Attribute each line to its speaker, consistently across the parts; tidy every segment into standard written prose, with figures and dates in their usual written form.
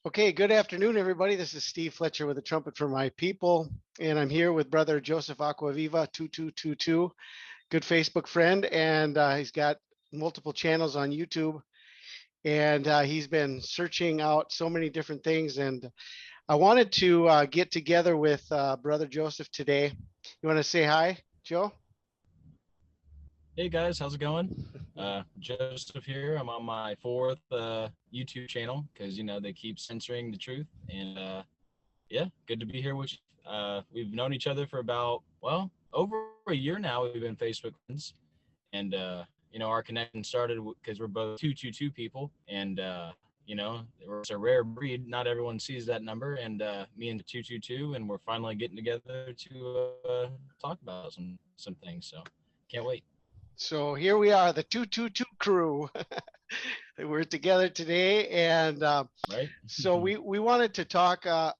Speaker 1: Okay, good afternoon, everybody. This is Steve Fletcher with the Trumpet for My People, and I'm here with Brother Joseph Acquaviva, 2222, good Facebook friend, and he's got multiple channels on YouTube, and he's been searching out so many different things, and I wanted to get together with Brother Joseph today. You want to say hi, Joe?
Speaker 2: Hey guys, how's it going? Joseph here. I'm on my fourth YouTube channel because they keep censoring the truth, and yeah, good to be here with you. We've known each other for about over a year now. We've been Facebook friends, and our connection started because we're both 222 people, and it's a rare breed. Not everyone sees that number, and me and the 222, and we're finally getting together to talk about some things. So can't wait.
Speaker 1: So here we are, the 222 crew. We're together today, and
Speaker 2: Right?
Speaker 1: so we wanted to talk a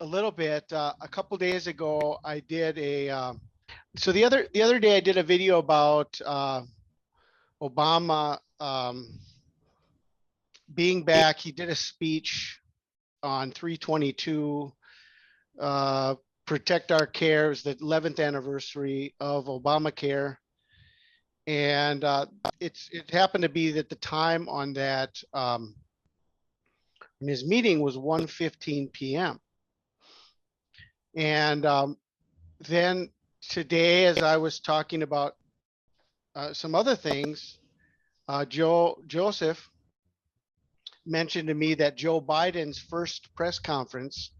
Speaker 1: little bit. A couple days ago, I did so the other day I did a video about Obama being back. He did a speech on 322, protect our care. It was the 11th anniversary of Obamacare, and it happened to be that the time on that in his meeting was 1:15 p.m. And then today, as I was talking about some other things, Joseph mentioned to me that Joe Biden's first press conference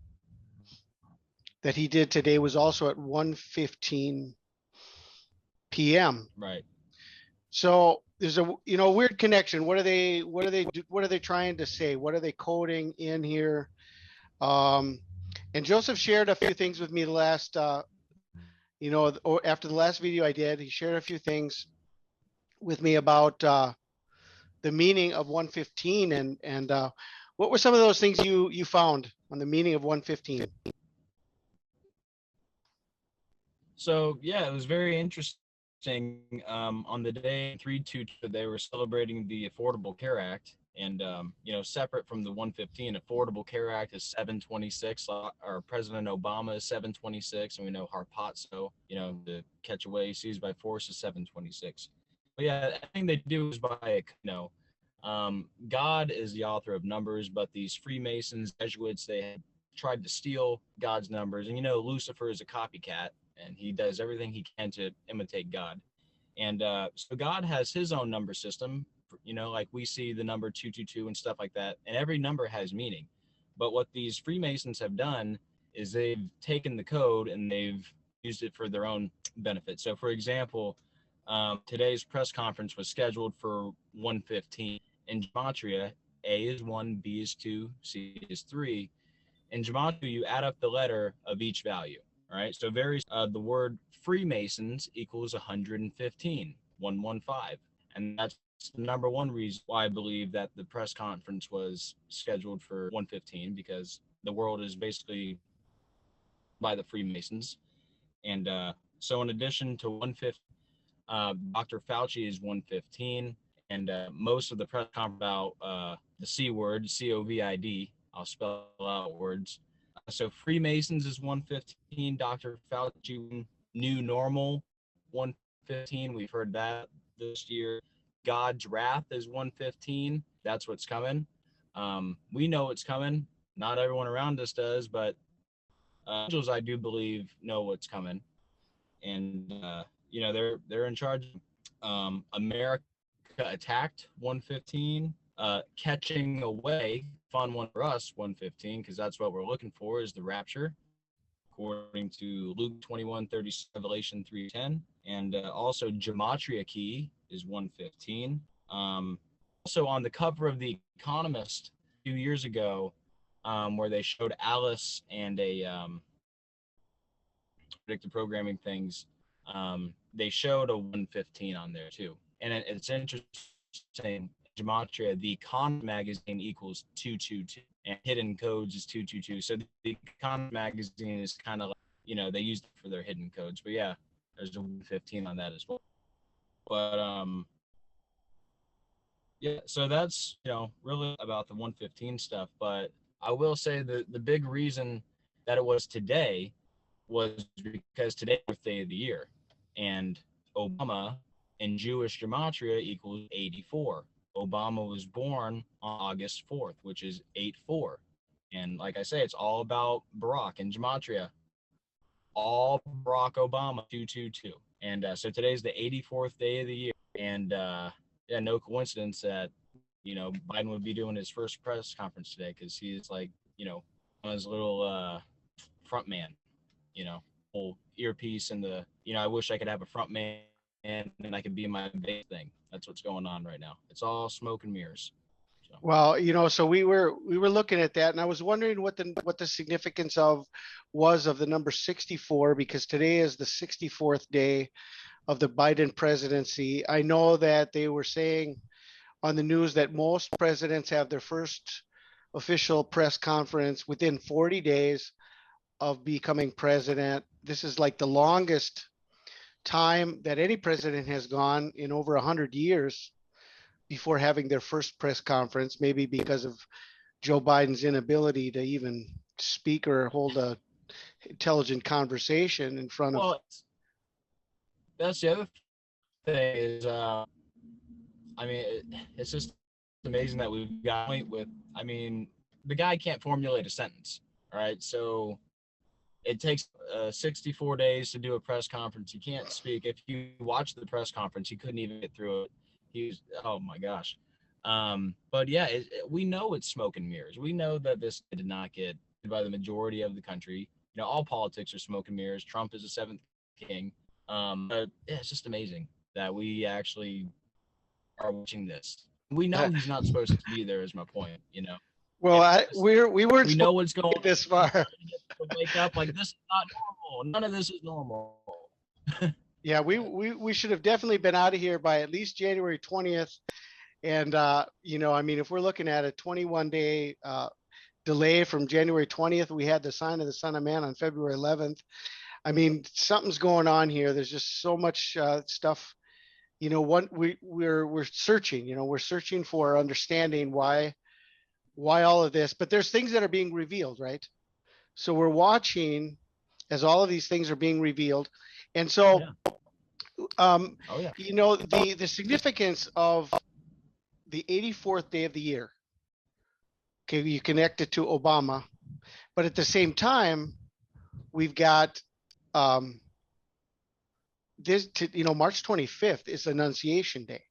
Speaker 1: that he did today was also at 1:15 p.m.
Speaker 2: Right.
Speaker 1: So there's a weird connection. What are they trying to say? What are they coding in here? Um, and Joseph shared a few things with me the last after the last video I did. He shared a few things with me about the meaning of 1:15, and what were some of those things you found on the meaning of 1:15?
Speaker 2: So yeah, it was very interesting. On the day 322, they were celebrating the Affordable Care Act, and separate from the 115, Affordable Care Act is 726. Our President Obama is 726, and we know Harpazzo, the catch away seized by force is 726. But yeah, everything they do is by God is the author of numbers, but these Freemasons, Jesuits, they had tried to steal God's numbers. And Lucifer is a copycat, and he does everything he can to imitate God. And so God has his own number system, like we see the number 222 and stuff like that. And every number has meaning. But what these Freemasons have done is they've taken the code and they've used it for their own benefit. So, for example, today's press conference was scheduled for 1:15. In Gematria, A is 1, B is 2, C is 3. In Gematria, you add up the letter of each value. All right. So the word Freemasons equals 115, 115. And that's the number one reason why I believe that the press conference was scheduled for 1:15, because the world is basically by the Freemasons. And so in addition to 115, Dr. Fauci is 115, and most of the press conference about the C word, COVID. I'll spell out words. So Freemasons is 115. Dr. Fauci, new normal 115. We've heard that this year. God's wrath is 115. That's what's coming. We know it's coming. Not everyone around us does, but angels, I do believe, know what's coming, and they're in charge. America attacked 115, catching away, fun one for us, 115, because that's what we're looking for, is the rapture, according to Luke 21:30, Revelation 3:10, and also Gematria key is 115. Also on the cover of The Economist a few years ago, where they showed Alice and a predictive programming things, they showed a 115 on there too. And it's interesting. Gematria, the Economist magazine equals 222, and hidden codes is 222. So the Economist magazine is kind of like, they used it for their hidden codes. But yeah, there's a 115 on that as well. But yeah, so that's really about the 115 stuff. But I will say the big reason that it was today was because today was the day of the year, and Obama in Jewish gematria equals 84. Obama was born on August 4th, which is 8-4. And like I say, it's all about Barack and gematria. All Barack Obama 222. And so today's the 84th day of the year. And yeah, no coincidence that, Biden would be doing his first press conference today because he's like, on his little front man, whole earpiece and I wish I could have a front man and I could be in my base thing. That's what's going on right now. It's all smoke and mirrors. So
Speaker 1: Well, so we were looking at that, and I was wondering what the significance of the number 64, because today is the 64th day of the Biden presidency. I know that they were saying on the news that most presidents have their first official press conference within 40 days of becoming president. This is like the longest time that any president has gone in over 100 years before having their first press conference, maybe because of Joe Biden's inability to even speak or hold a intelligent conversation in front of.
Speaker 2: well, that's the other thing is, I mean, it's just amazing that we've got with. I mean, the guy can't formulate a sentence. All right, so it takes 64 days to do a press conference. He can't speak. If you watch the press conference, he couldn't even get through it. He's oh my gosh. But yeah, we know it's smoke and mirrors. We know that this did not get by the majority of the country. All politics are smoke and mirrors. Trump is the seventh king. But yeah, it's just amazing that we actually are watching this. We know he's not supposed to be there. Is my point.
Speaker 1: Well,
Speaker 2: And it's just
Speaker 1: we weren't
Speaker 2: we
Speaker 1: supposed
Speaker 2: know what's
Speaker 1: to
Speaker 2: going
Speaker 1: get
Speaker 2: on.
Speaker 1: this far.
Speaker 2: To wake up like this is not normal. None of this is normal.
Speaker 1: Yeah, we should have definitely been out of here by at least January 20th. And I mean, if we're looking at a 21-day delay from January 20th, we had the sign of the Son of Man on February 11th. I mean, something's going on here. There's just so much stuff. What we're searching. We're searching for understanding why all of this. But there's things that are being revealed, right? So we're watching as all of these things are being revealed, and
Speaker 2: Oh
Speaker 1: so
Speaker 2: yeah.
Speaker 1: um,
Speaker 2: Oh yeah.
Speaker 1: the significance of the 84th day of the year. Okay, you connect it to Obama, but at the same time, we've got um, March 25th is Annunciation Day.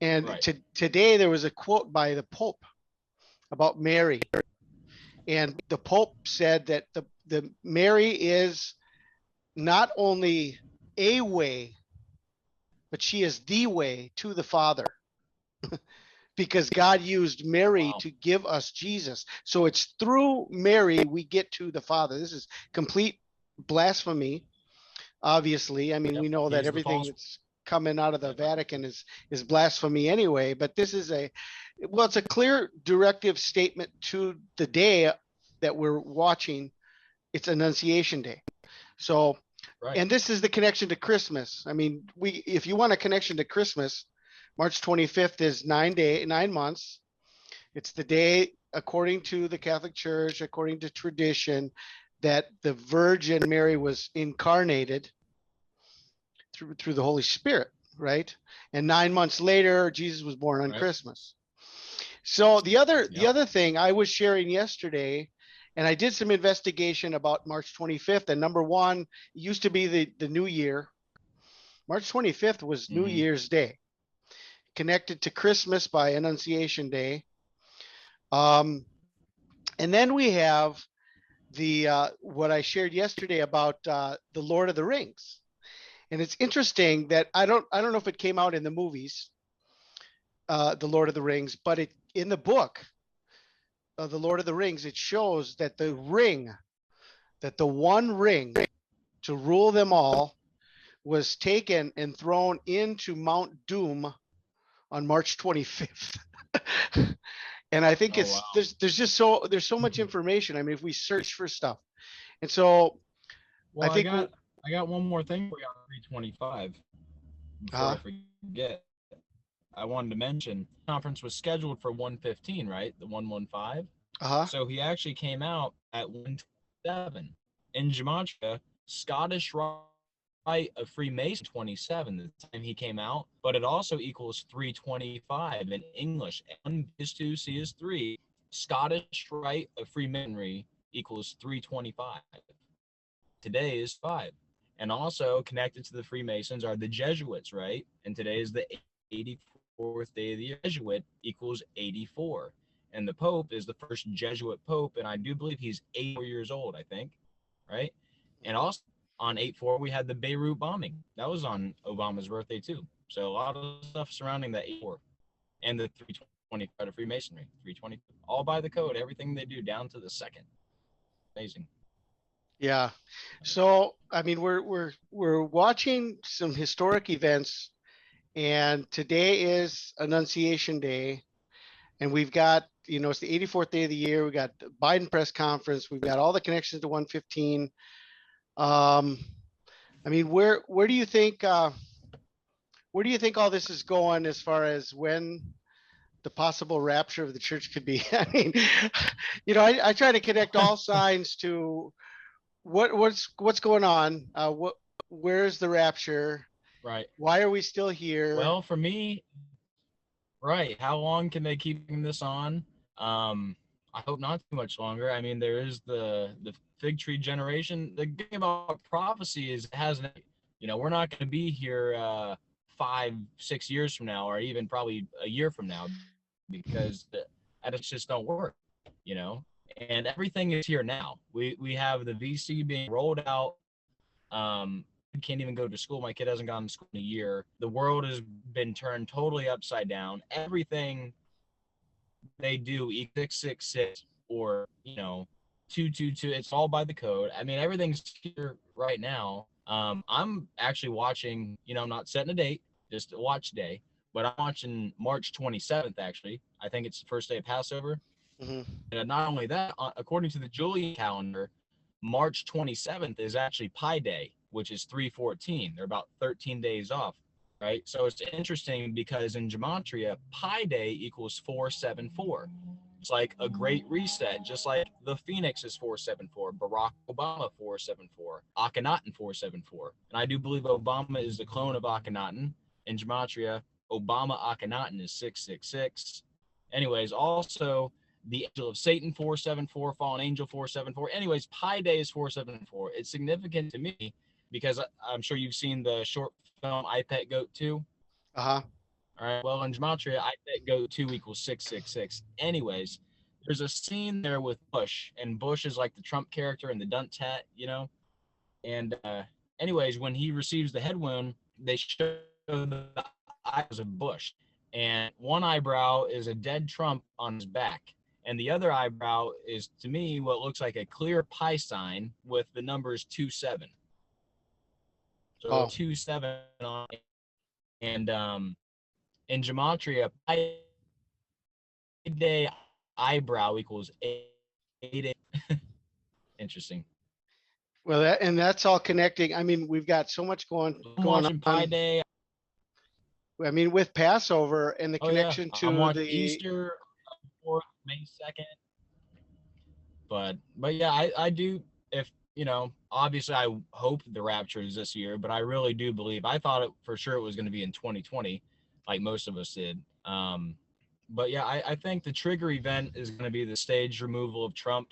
Speaker 1: And
Speaker 2: Right.
Speaker 1: today there was a quote by the Pope about Mary. And the Pope said that the Mary is not only a way, but she is the way to the Father, because God used Mary
Speaker 2: Wow.
Speaker 1: to give us Jesus. So it's through Mary we get to the Father. This is complete blasphemy, obviously. I mean,
Speaker 2: Yep.
Speaker 1: we know that
Speaker 2: He's the
Speaker 1: everything
Speaker 2: false.
Speaker 1: that's coming out of the
Speaker 2: Yep.
Speaker 1: Vatican is blasphemy anyway, but this is it's a clear directive statement to the day that we're watching. It's Annunciation Day. So,
Speaker 2: Right.
Speaker 1: and this is the connection to Christmas. I mean, if you want a connection to Christmas, March 25th is 9 months. It's the day, according to the Catholic Church, according to tradition, that the Virgin Mary was incarnated through the Holy Spirit, right? And 9 months later, Jesus was born on
Speaker 2: Right.
Speaker 1: Christmas. So the
Speaker 2: Yep.
Speaker 1: other thing I was sharing yesterday, and I did some investigation about March 25th. And number one, it used to be the New Year. March 25th was New
Speaker 2: Mm-hmm.
Speaker 1: Year's Day, connected to Christmas by Annunciation Day. Um, and then we have the what I shared yesterday about the Lord of the Rings. And it's interesting that I don't know if it came out in the movies, the Lord of the Rings, but it in the book of the Lord of the Rings, it shows that the one ring to rule them all was taken and thrown into Mount Doom on March 25th. And I think
Speaker 2: Oh wow.
Speaker 1: there's so much information. I mean, if we search for stuff, and so I
Speaker 2: Well, I
Speaker 1: think
Speaker 2: got I got one more thing for you on 325 before
Speaker 1: uh,
Speaker 2: I forget. I wanted to mention, conference was scheduled for 115, right? The 115.
Speaker 1: Uh-huh.
Speaker 2: So he actually came out at 127. In Gematria, Scottish Rite of Freemason 27 the time he came out, but it also equals 325 in English. 1 is 2, C is 3. Scottish Rite of Freemasonry equals 325. Today is 5. And also connected to the Freemasons are the Jesuits, right? And today is the 84th day of the year. Jesuit equals 84. And the Pope is the first Jesuit Pope, and I do believe he's 84 years old, I think, right? And also on 8/4, we had the Beirut bombing. That was on Obama's birthday, too. So a lot of stuff surrounding the 8/4 and the 320 of Freemasonry, 322. All by the code, everything they do down to the second. Amazing.
Speaker 1: Yeah. So, I mean, we're watching some historic events, and today is Annunciation Day, and we've got, it's the 84th day of the year. We got the Biden press conference. We've got all the connections to 115. Um, I mean, where do you think all this is going as far as when the possible rapture of the church could be? I mean, I try to connect all signs to what's going on. Where's the rapture?
Speaker 2: Right.
Speaker 1: Why are we still here?
Speaker 2: Well, for me, right. How long can they keep this on? I hope not too much longer. I mean, there is the fig tree generation. The thing about prophecy is it has, we're not going to be here 5, 6 years from now, or even probably a year from now, because that just don't work, you know. And everything is here now. We have the VC being rolled out. Can't even go to school. My kid hasn't gone to school in a year. The world has been turned totally upside down. Everything they do, 666 or 222. It's all by the code. I mean, everything's here right now. I'm actually watching. I'm not setting a date, just a watch day, but I'm watching March 27th. Actually, I think it's the first day of Passover.
Speaker 1: Hmm.
Speaker 2: And not only that, according to the Julian calendar, March 27th is actually Pi Day, which is 314. They're about 13 days off, right? So it's interesting because in Gematria, Pi Day equals 474. It's like a great reset, just like the Phoenix is 474, Barack Obama 474, Akhenaten 474. And I do believe Obama is the clone of Akhenaten. In Gematria, Obama Akhenaten is 666. Anyways, also the Angel of Satan 474, Fallen Angel 474. Anyways, Pi Day is 474. It's significant to me because I'm sure you've seen the short film I Pet Goat 2.
Speaker 1: Uh-huh.
Speaker 2: All right. Well, in Gematria, I Pet Goat 2 equals 666. Anyways, there's a scene there with Bush, and Bush is like the Trump character in the dunce hat. And anyways, when he receives the head wound, they show the eyes of Bush, and one eyebrow is a dead Trump on his back, and the other eyebrow is to me what looks like a clear pi sign with the numbers 27. So
Speaker 1: Oh,
Speaker 2: 27 on, and in gematria, pi day eyebrow equals 8. Interesting.
Speaker 1: well, that's all connecting. I mean, we've got so much going
Speaker 2: I'm
Speaker 1: going
Speaker 2: watching Pi
Speaker 1: on.
Speaker 2: Day.
Speaker 1: I mean, with Passover and the
Speaker 2: Oh yeah,
Speaker 1: connection
Speaker 2: I'm
Speaker 1: to
Speaker 2: watching
Speaker 1: the
Speaker 2: Easter 4th, May 2nd. But yeah, I do. If obviously I hope the Rapture is this year, but I really do believe. I thought it for sure it was going to be in 2020, like most of us did. But yeah, I think the trigger event is going to be the staged removal of Trump.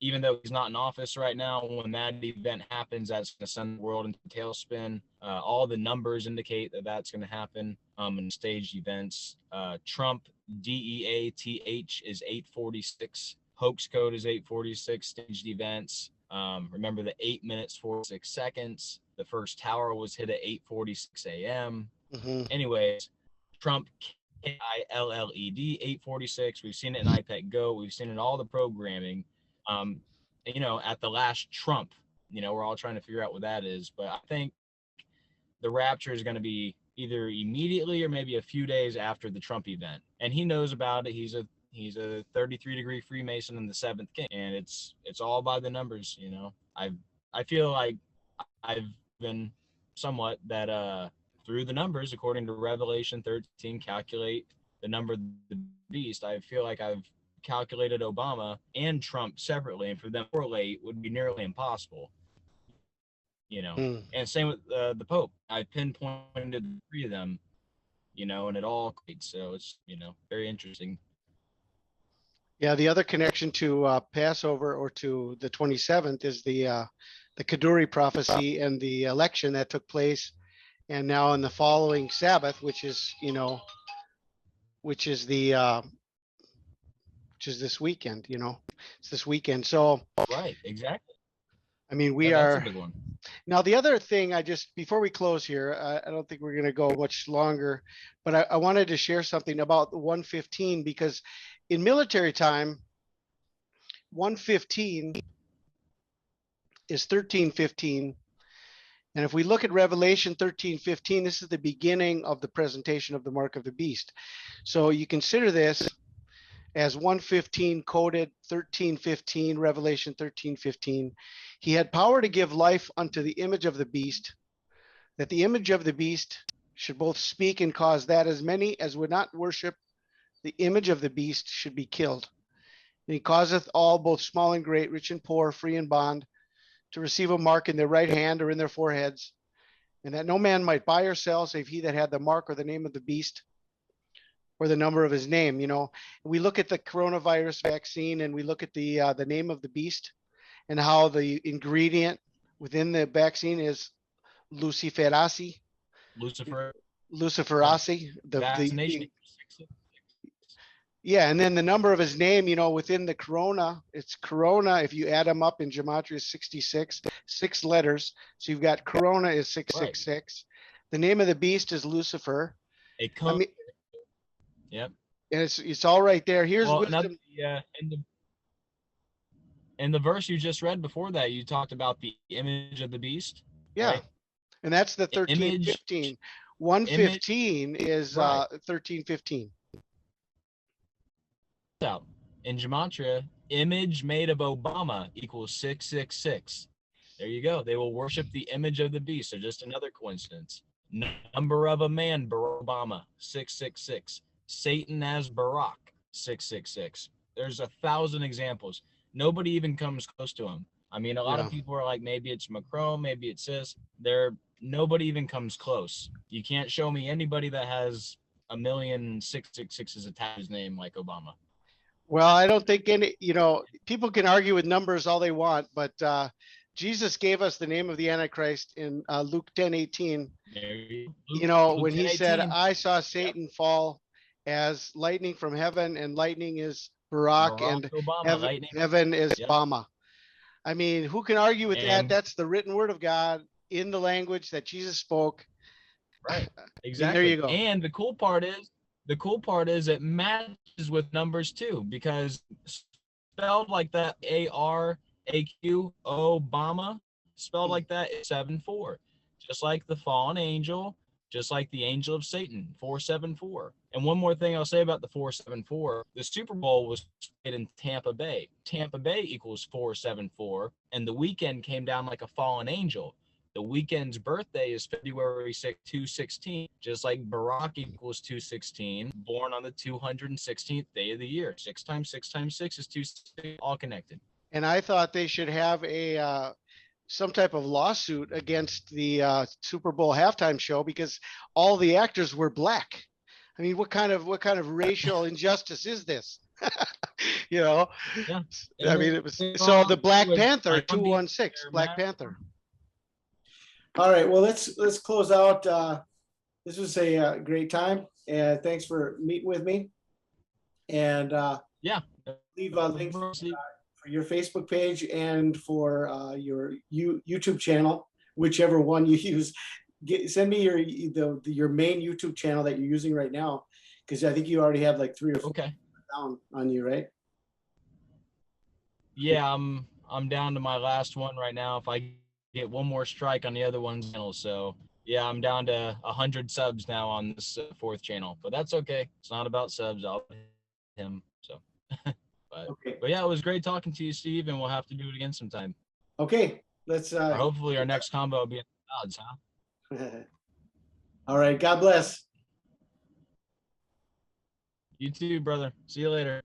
Speaker 2: Even though he's not in office right now, when that event happens, that's going to send the world into a tailspin. All the numbers indicate that that's going to happen in staged events. Trump DEATH is 846. Hoax code is 846. Staged events. Remember the 8 minutes 46 seconds. The first tower was hit at 8:46 a.m.
Speaker 1: Mhm.
Speaker 2: Anyways, Trump KILLED 846. We've seen it in iPad Go. We've seen it in all the programming. Um, at the last Trump, we're all trying to figure out what that is. But I think the Rapture is going to be either immediately or maybe a few days after the Trump event. And he knows about it. He's a 33-degree Freemason and the seventh king, and it's all by the numbers. I feel like I've been somewhat that through the numbers, according to Revelation 13, calculate the number of the beast, I feel like I've calculated Obama and Trump separately, and for them to correlate would be nearly impossible.
Speaker 1: Mm.
Speaker 2: And same with the Pope. I pinpointed the three of them, and it all equates. So it's very interesting.
Speaker 1: Yeah, the other connection to Passover or to the 27th is the Kaduri prophecy and the election that took place, and now in the following Sabbath, which is which is the which is this weekend. It's this weekend. So
Speaker 2: Right, exactly.
Speaker 1: I mean,
Speaker 2: Yeah,
Speaker 1: we
Speaker 2: that's a
Speaker 1: are
Speaker 2: big one.
Speaker 1: now. The other thing, before we close here, I don't think we're going to go much longer, but I wanted to share something about the 115 because in military time, 115 is 1315. And if we look at Revelation 13:15, this is the beginning of the presentation of the mark of the beast. So you consider this as 115 coded 13:15, Revelation 13:15. He had power to give life unto the image of the beast, that the image of the beast should both speak and cause that as many as would not worship the image of the beast should be killed. And he causeth all, both small and great, rich and poor, free and bond, to receive a mark in their right hand or in their foreheads, and that no man might buy or sell save he that had the mark or the name of the beast or the number of his name. We look at the coronavirus vaccine and we look at the name of the beast and how the ingredient within the vaccine is luciferase,
Speaker 2: Lucifer, right?
Speaker 1: luciferase,
Speaker 2: Vaccination.
Speaker 1: yeah, and then the number of his name, within the corona, it's corona. If you add them up in Gematria is 66, 6 letters. So you've got corona is
Speaker 2: Right.
Speaker 1: 666. The name of the beast is Lucifer.
Speaker 2: A
Speaker 1: I
Speaker 2: code.
Speaker 1: mean,
Speaker 2: Yep.
Speaker 1: and it's all right there. Here's
Speaker 2: Well, another
Speaker 1: wisdom.
Speaker 2: in the verse you just read before that, you talked about the image of the beast,
Speaker 1: Yeah,
Speaker 2: right?
Speaker 1: and that's the
Speaker 2: Image,
Speaker 1: 1315.
Speaker 2: image,
Speaker 1: 115 is
Speaker 2: right?
Speaker 1: 1315.
Speaker 2: Out in gematria, image made of Obama equals 666. There you go. They will worship the image of the beast. So just another coincidence. Number of a man, Barack Obama, 666. Satan as Barack, 666. There's 1,000 examples. Nobody even comes close to him. I mean, a lot of
Speaker 1: Yeah.
Speaker 2: people are like, maybe it's Macron, maybe it's this. Nobody even comes close. You can't show me anybody that has 1,666s attached to his name like Obama.
Speaker 1: Well, I don't think people can argue with numbers all they want, but Jesus gave us the name of the Antichrist in Luke 10:18.
Speaker 2: Luke
Speaker 1: When he said,
Speaker 2: 10:18.
Speaker 1: I saw
Speaker 2: Yep.
Speaker 1: Satan fall as lightning from heaven, and lightning is Barack,
Speaker 2: Barack
Speaker 1: and
Speaker 2: Obama, lightning.
Speaker 1: heaven is
Speaker 2: Yep.
Speaker 1: Obama. I mean, who can argue with that?
Speaker 2: And
Speaker 1: That's the written word of God in the language that Jesus spoke.
Speaker 2: right.
Speaker 1: I mean, there you
Speaker 2: Exactly.
Speaker 1: go.
Speaker 2: And the cool part is it matches with numbers too, because spelled like that, ARAQ, Obama, spelled like that is 7-4. Just like the fallen angel, just like the angel of Satan, 474. And one more thing I'll say about the 474, the Super Bowl was played in Tampa Bay. Tampa Bay equals 474, and the weekend came down like a fallen angel. The weekend's birthday is February 6, 216, just like Barack equals 216, born on the 216th day of the year. 6 times 6 times 6 is 216, all connected.
Speaker 1: And I thought they should have a some type of lawsuit against the Super Bowl halftime show because all the actors were black. I mean, what kind of racial injustice is this? you know,
Speaker 2: Yeah.
Speaker 1: I
Speaker 2: And
Speaker 1: mean, it was so the Black Panther 216 Black Panther. All right, well let's close out. This was a great time, and thanks for meeting with me. And
Speaker 2: yeah,
Speaker 1: leave links for your Facebook page and for your YouTube channel, whichever one you use. Send me your main YouTube channel that you're using right now, because I think you already have like 3 or 4 down on you, right?
Speaker 2: Yeah, I'm down to my last one right now. If I get one more strike on the other one's channel, so yeah, I'm down to 100 subs now on this fourth channel, but that's okay. It's not about subs. I'll him. So, but yeah, it was great talking to you, Steve, and we'll have to do it again sometime.
Speaker 1: Okay, let's.
Speaker 2: Or hopefully, our next combo will be in the odds, huh?
Speaker 3: All right. God bless.
Speaker 2: You too, brother. See you later.